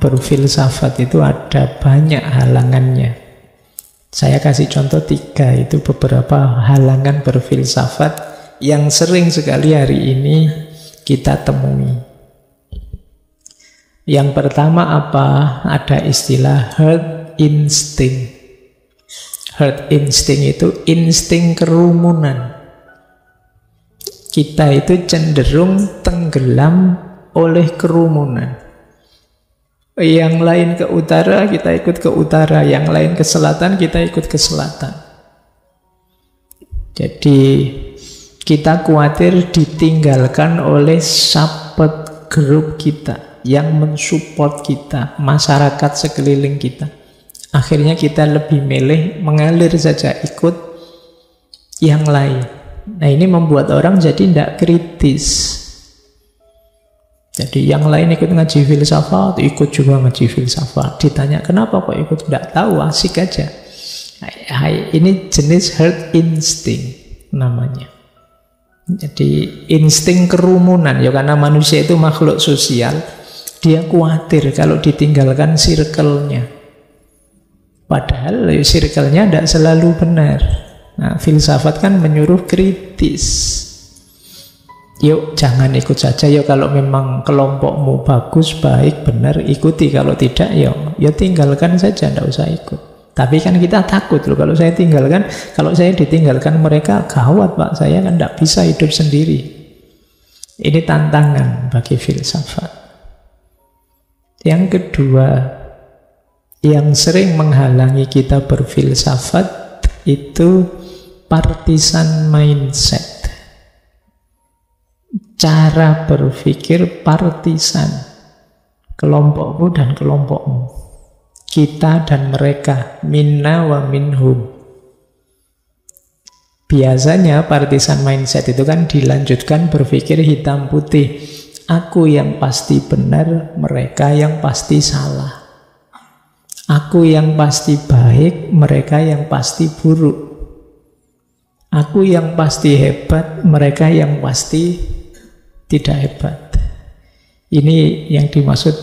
berfilsafat itu ada banyak halangannya. Saya kasih contoh 3, itu beberapa halangan berfilsafat yang sering sekali hari ini kita temui. Yang pertama apa? Ada istilah herd instinct. Herd instinct itu insting kerumunan. Kita itu cenderung tenggelam oleh kerumunan. Yang lain ke utara, kita ikut ke utara. Yang lain ke selatan, kita ikut ke selatan. Jadi kita khawatir ditinggalkan oleh support group kita yang mensupport kita, masyarakat sekeliling kita. Akhirnya kita lebih milih mengalir saja ikut yang lain. Nah, ini membuat orang jadi tidak kritis. Jadi yang lain ikut ngaji filsafat, ikut juga ngaji filsafat. Ditanya kenapa kok ikut, tidak tahu, asik aja. Ini jenis herd instinct namanya. Jadi insting kerumunan, ya karena manusia itu makhluk sosial, dia khawatir kalau ditinggalkan circle-nya. Padahal circle-nya tidak selalu benar. Nah, filsafat kan menyuruh kritis. Yuk jangan ikut saja, yuk kalau memang kelompokmu bagus, baik, benar, ikuti. Kalau tidak, ya tinggalkan saja, tidak usah ikut. Tapi kan kita takut loh, kalau saya tinggalkan, kalau saya ditinggalkan mereka, gawat Pak, saya kan tidak bisa hidup sendiri. Ini tantangan bagi filsafat. Yang kedua, yang sering menghalangi kita berfilsafat itu partisan mindset. Cara berpikir partisan, kelompokmu dan kelompokmu, kita dan mereka, minna wa minhum. Biasanya partisan mindset itu kan dilanjutkan berpikir hitam putih. Aku yang pasti benar, mereka yang pasti salah. Aku yang pasti baik, mereka yang pasti buruk. Aku yang pasti hebat, mereka yang pasti tidak hebat. Ini yang dimaksud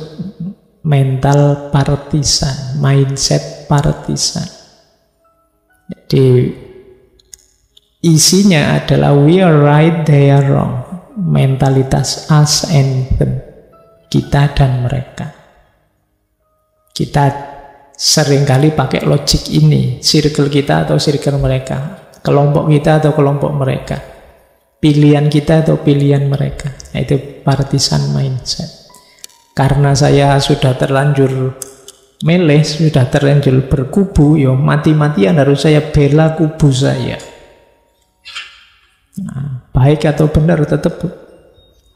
mental partisan, mindset partisan. Jadi isinya adalah we are right, they are wrong. Mentalitas us and them, kita dan mereka. Kita seringkali pakai logik ini, circle kita atau circle mereka, kelompok kita atau kelompok mereka, pilihan kita atau pilihan mereka. Nah, itu partisan mindset. Karena saya sudah terlanjur meleh, sudah terlanjur berkubu, yo mati-matian harus saya bela kubu saya. Nah, baik atau benar tetap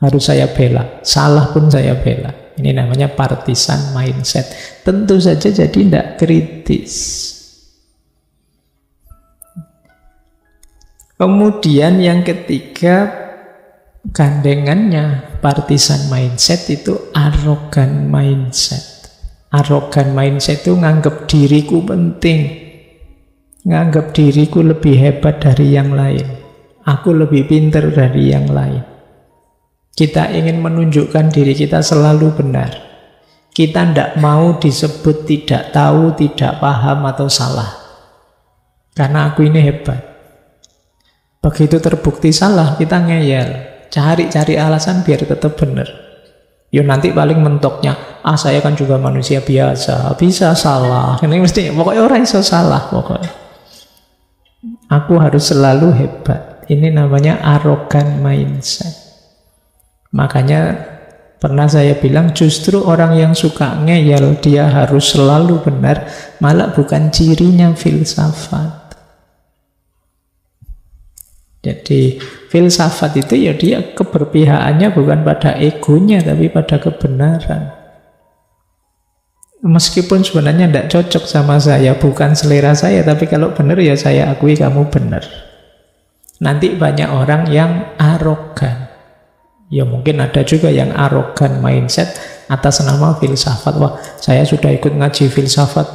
harus saya bela, salah pun saya bela. Ini namanya partisan mindset. Tentu saja jadi tidak kritis. Kemudian yang ketiga, gandengannya partisan mindset itu arogan mindset. Arogan mindset itu nganggap diriku penting, nganggap diriku lebih hebat dari yang lain, aku lebih pintar dari yang lain. Kita ingin menunjukkan diri kita selalu benar. Kita tidak mau disebut tidak tahu, tidak paham, atau salah. Karena aku ini hebat. Begitu terbukti salah, kita ngeyel. Cari-cari alasan biar tetap benar. Ya nanti paling mentoknya, saya kan juga manusia biasa, bisa salah. Ini mesti, pokoknya orang bisa salah pokoknya. Aku harus selalu hebat. Ini namanya arogan mindset. Makanya pernah saya bilang justru orang yang suka ngeyel dia harus selalu benar, malah bukan cirinya filsafat. Jadi filsafat itu ya dia keberpihakannya bukan pada egonya tapi pada kebenaran. Meskipun sebenarnya tidak cocok sama saya, bukan selera saya, tapi kalau benar ya saya akui kamu benar. Nanti banyak orang yang arogan. Ya mungkin ada juga yang arogan mindset atas nama filsafat. Wah, saya sudah ikut ngaji filsafat,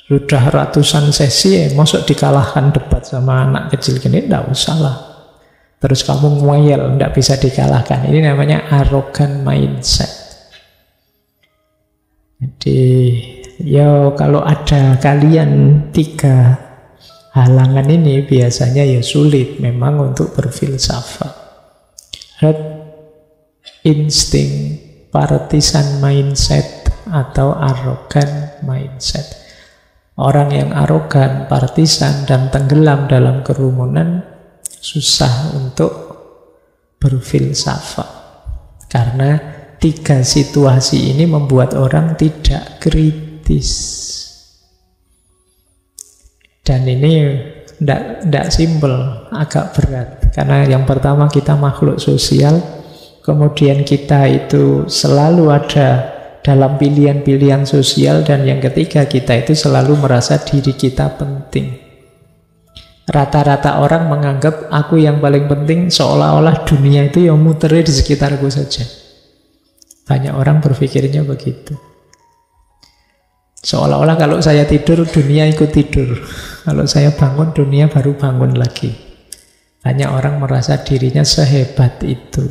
sudah ratusan sesi, masuk dikalahkan debat sama anak kecil gini, tidak usah lah. Terus kamu ngeyel, tidak bisa dikalahkan. Ini namanya arogan mindset. Jadi kalau ada kalian 3 halangan ini biasanya sulit memang untuk berfilsafat. Herd instinct, partisan mindset, atau arrogant mindset. Orang yang arogan, partisan, dan tenggelam dalam kerumunan susah untuk berfilsafat. Karena 3 situasi ini membuat orang tidak kritis. Dan ini tidak simpel, agak berat. Karena yang pertama kita makhluk sosial, kemudian kita itu selalu ada dalam pilihan-pilihan sosial, dan yang ketiga kita itu selalu merasa diri kita penting. Rata-rata orang menganggap aku yang paling penting, seolah-olah dunia itu yang muternya di sekitarku saja. Banyak orang berpikirnya begitu. Seolah-olah kalau saya tidur, dunia ikut tidur. Kalau saya bangun, dunia baru bangun lagi. Banyak orang merasa dirinya sehebat itu.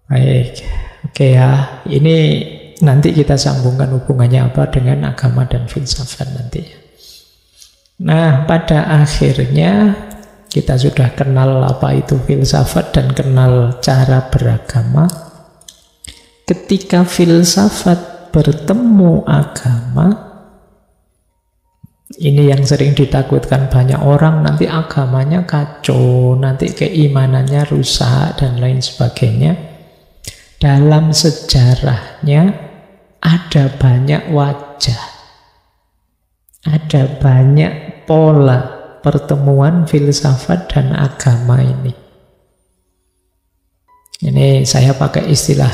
Baik, oke ya. Ini nanti kita sambungkan hubungannya apa dengan agama dan filsafat nantinya. Nah, pada akhirnya kita sudah kenal apa itu filsafat dan kenal cara beragama. Ketika filsafat bertemu agama, ini yang sering ditakutkan banyak orang, nanti agamanya kacau, nanti keimanannya rusak, dan lain sebagainya. Dalam sejarahnya ada banyak wajah, ada banyak pola pertemuan filsafat dan agama ini. Ini saya pakai istilah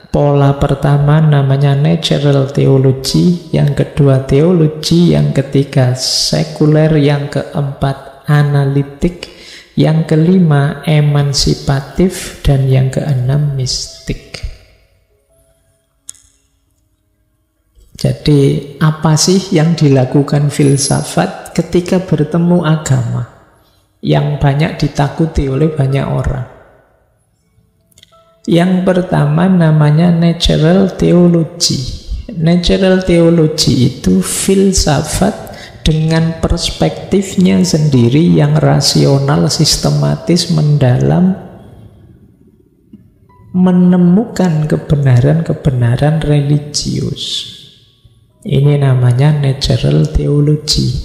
pola pertama namanya natural theology, yang kedua teologi, yang ketiga sekuler, yang keempat analitik, yang kelima emansipatif, dan yang keenam mistik. Jadi apa sih yang dilakukan filsafat ketika bertemu agama yang banyak ditakuti oleh banyak orang? Yang pertama namanya natural theology. Natural theology itu filsafat dengan perspektifnya sendiri yang rasional, sistematis, mendalam, menemukan kebenaran-kebenaran religius. Ini namanya natural theology.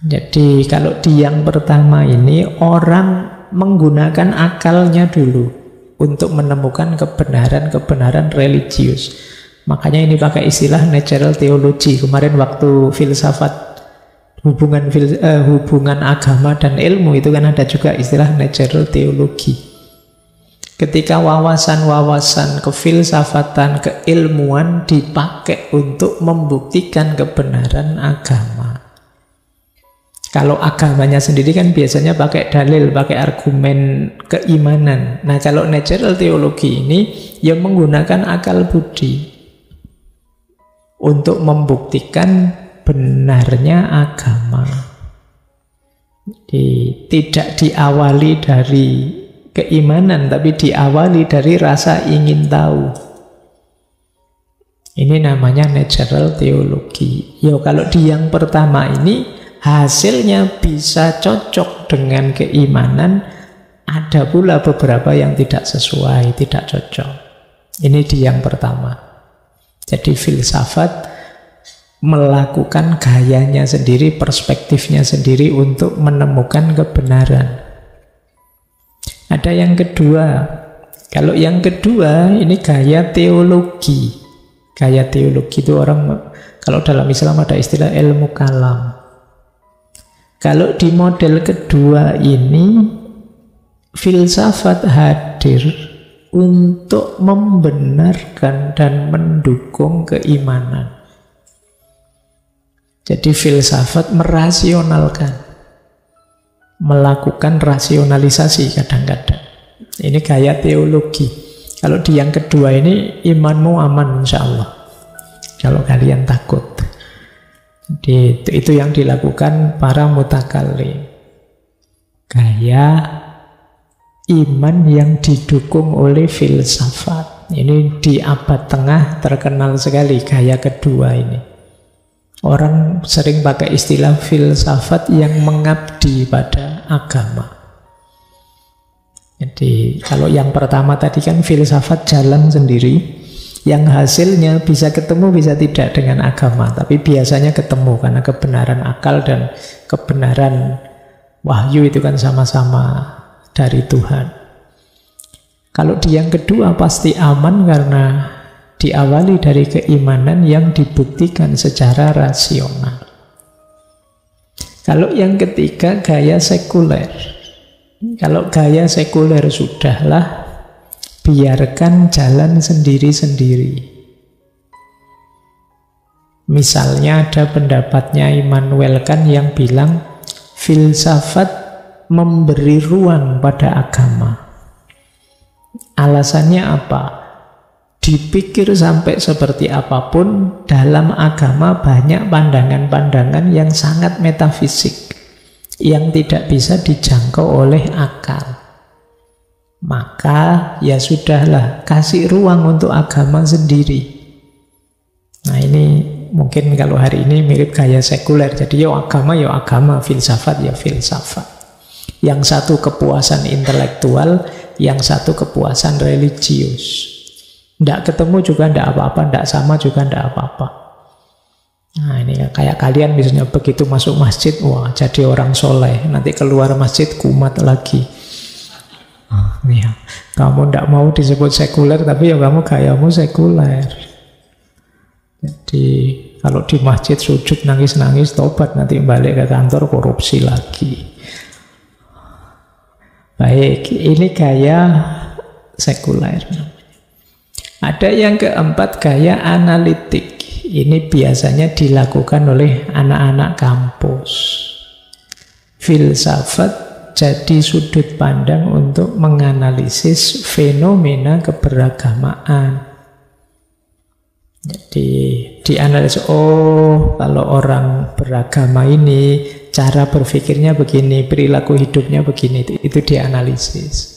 Jadi kalau di yang pertama ini orang menggunakan akalnya dulu untuk menemukan kebenaran-kebenaran religius. Makanya ini pakai istilah natural theology. Kemarin waktu filsafat hubungan agama dan ilmu itu kan ada juga istilah natural theology. Ketika wawasan-wawasan kefilsafatan, keilmuan dipakai untuk membuktikan kebenaran agama. Kalau agamanya sendiri kan biasanya pakai dalil, pakai argumen keimanan. Nah, kalau natural theology ini yang menggunakan akal budi untuk membuktikan benarnya agama. Jadi, tidak diawali dari keimanan, tapi diawali dari rasa ingin tahu. Ini namanya natural theology. Kalau di yang pertama ini hasilnya bisa cocok dengan keimanan, ada pula beberapa yang tidak sesuai, tidak cocok. Ini di yang pertama. Jadi filsafat melakukan gayanya sendiri, perspektifnya sendiri untuk menemukan kebenaran. Ada yang kedua. Kalau yang kedua ini gaya teologi. Gaya teologi itu orang, kalau dalam Islam ada istilah ilmu kalam. Kalau di model kedua ini, filsafat hadir untuk membenarkan dan mendukung keimanan. Jadi filsafat merasionalkan, melakukan rasionalisasi kadang-kadang. Ini gaya teologi. Kalau di yang kedua ini, imanmu aman insya Allah, kalau kalian takut. Jadi itu yang dilakukan para mutakallim. Gaya iman yang didukung oleh filsafat. Ini di abad tengah terkenal sekali gaya kedua ini. Orang sering pakai istilah filsafat yang mengabdi pada agama. Jadi kalau yang pertama tadi kan filsafat jalan sendiri, yang hasilnya bisa ketemu bisa tidak dengan agama, tapi biasanya ketemu karena kebenaran akal dan kebenaran wahyu itu kan sama-sama dari Tuhan. Kalau di yang kedua pasti aman karena diawali dari keimanan yang dibuktikan secara rasional. Kalau yang ketiga gaya sekuler. Kalau gaya sekuler sudahlah, biarkan jalan sendiri-sendiri. Misalnya ada pendapatnya Immanuel Kant yang bilang filsafat memberi ruang pada agama. Alasannya apa? Dipikir sampai seperti apapun, dalam agama banyak pandangan-pandangan yang sangat metafisik, yang tidak bisa dijangkau oleh akal. Maka ya sudahlah, kasih ruang untuk agama sendiri. Nah ini mungkin kalau hari ini mirip gaya sekuler. Jadi ya agama, filsafat ya filsafat. Yang satu kepuasan intelektual, yang satu kepuasan religius. Tidak ketemu juga tidak apa-apa, tidak sama juga tidak apa-apa. Nah ini kayak kalian misalnya begitu masuk masjid, wah jadi orang soleh. Nanti keluar masjid kumat lagi. Ya, kamu tidak mau disebut sekuler, tapi ya kamu gayamu sekuler. Jadi kalau di masjid sujud nangis-nangis, tobat, nanti balik ke kantor korupsi lagi. Baik, ini gaya sekuler. Ada yang keempat, gaya analitik. Ini biasanya dilakukan oleh anak-anak kampus. Filsafat jadi sudut pandang untuk menganalisis fenomena keberagamaan. Jadi dianalisis, kalau orang beragama ini cara berpikirnya begini, perilaku hidupnya begini, itu dianalisis.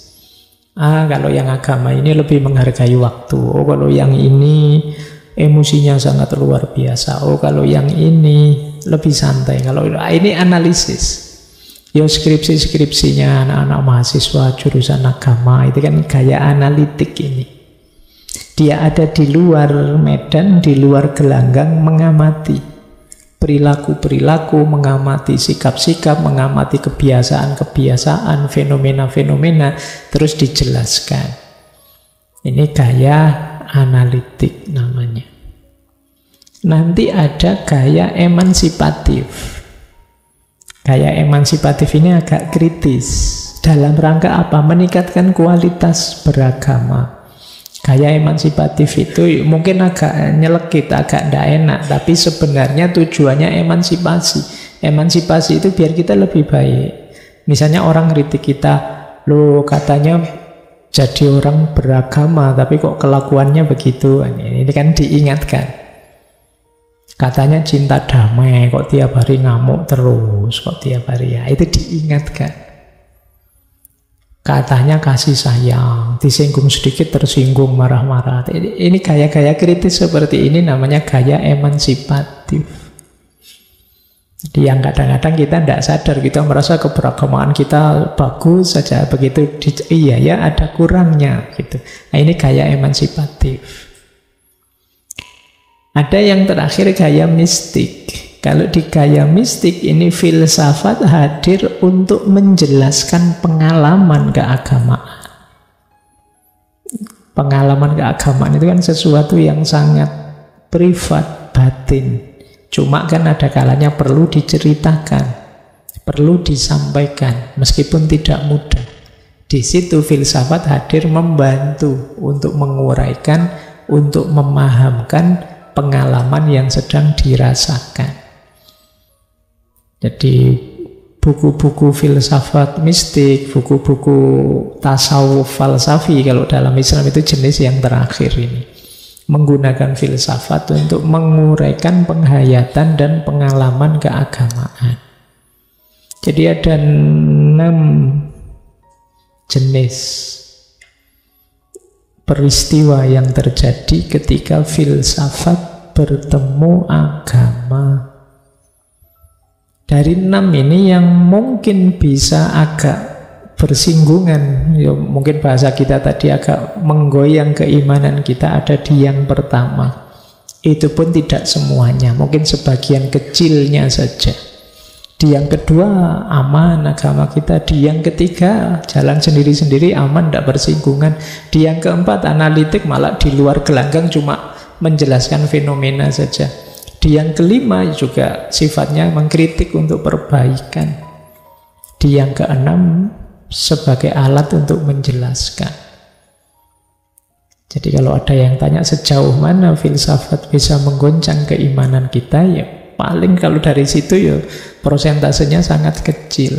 Kalau yang agama ini lebih menghargai waktu. Kalau yang ini emosinya sangat luar biasa. Kalau yang ini lebih santai. Kalau ini analisis. Skripsi-skripsinya anak-anak mahasiswa jurusan agama itu kan gaya analitik ini. Dia ada di luar medan, di luar gelanggang, mengamati perilaku-perilaku, mengamati sikap-sikap, mengamati kebiasaan-kebiasaan, fenomena-fenomena, terus dijelaskan. Ini gaya analitik namanya. Nanti ada gaya emansipatif. Gaya emansipatif ini agak kritis. Dalam rangka apa? Meningkatkan kualitas beragama. Gaya emansipatif itu mungkin agak nyelekit, agak tidak enak, tapi sebenarnya tujuannya emansipasi. Emansipasi itu biar kita lebih baik. Misalnya orang kritik kita, loh katanya jadi orang beragama, tapi kok kelakuannya begitu. Ini kan diingatkan. Katanya cinta damai, kok tiap hari ngamuk terus, kok tiap hari ya. Itu diingatkan. Katanya kasih sayang, disinggung sedikit tersinggung, marah-marah. Ini gaya-gaya kritis seperti ini namanya gaya emansipatif. Jadi yang kadang-kadang kita tidak sadar, kita merasa keberagamaan kita bagus saja, begitu iya ya ada kurangnya gitu. Nah ini gaya emansipatif. Ada yang terakhir gaya mistik. Kalau di gaya mistik ini filsafat hadir untuk menjelaskan pengalaman keagamaan. Pengalaman keagamaan itu kan sesuatu yang sangat privat, batin. Cuma kan ada kalanya perlu diceritakan, perlu disampaikan, meskipun tidak mudah. Di situ filsafat hadir membantu untuk menguraikan, untuk memahamkan pengalaman yang sedang dirasakan. Jadi buku-buku filsafat mistik, buku-buku tasawuf falsafi kalau dalam Islam itu jenis yang terakhir ini. Menggunakan filsafat untuk menguraikan penghayatan dan pengalaman keagamaan. Jadi ada 6 jenis peristiwa yang terjadi ketika filsafat bertemu agama. Dari 6 ini yang mungkin bisa agak bersinggungan, ya mungkin bahasa kita tadi agak menggoyang keimanan kita, ada di yang pertama. Itu pun tidak semuanya, mungkin sebagian kecilnya saja. Di yang kedua aman agama kita. Di yang ketiga jalan sendiri-sendiri, aman, tidak bersinggungan. Di yang keempat analitik, malah di luar gelanggang, cuma menjelaskan fenomena saja. Di yang kelima juga sifatnya mengkritik untuk perbaikan. Di yang keenam sebagai alat untuk menjelaskan. Jadi kalau ada yang tanya sejauh mana filsafat bisa menggoncang keimanan kita, ya paling kalau dari situ ya prosentasenya sangat kecil.